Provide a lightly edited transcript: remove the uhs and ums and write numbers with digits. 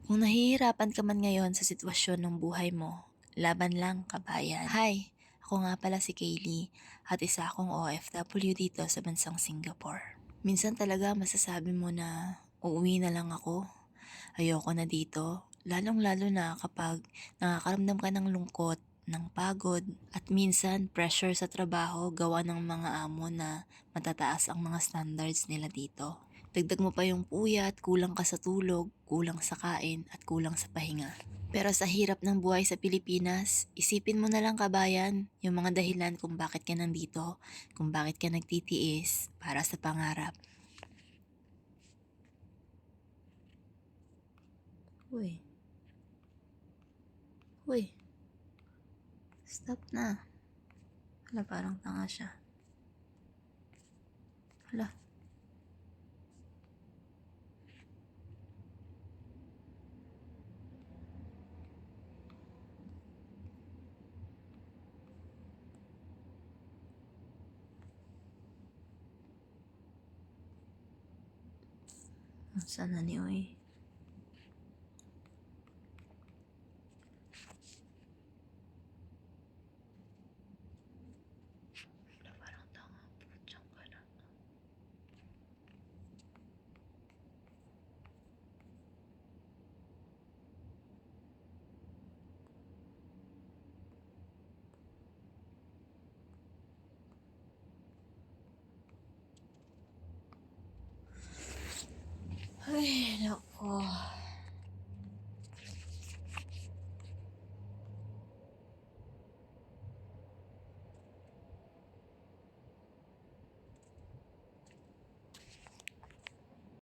Kung nahihirapan ka man ngayon sa sitwasyon ng buhay mo, laban lang, kabayan. Hi, ako nga pala si Kaylee at isa akong OFW dito sa bansang Singapore. Minsan talaga masasabi mo na uuwi na lang ako. Ayoko na dito, lalong-lalo na kapag nakakaramdam ka ng lungkot, ng pagod, at minsan pressure sa trabaho gawa ng mga amo na matataas ang mga standards nila dito. Dagdag mo pa yung puyat, kulang ka sa tulog, kulang sa kain, at kulang sa pahinga. Pero sa hirap ng buhay sa Pilipinas, isipin mo na lang kabayan yung mga dahilan kung bakit ka nandito, kung bakit ka nagtitiis para sa pangarap. Uy, uy, stop na. Hala, parang tanga siya. Hala. Saan na ni Uy? Hala, parang tanga. Putsang ka na. Ay, nako.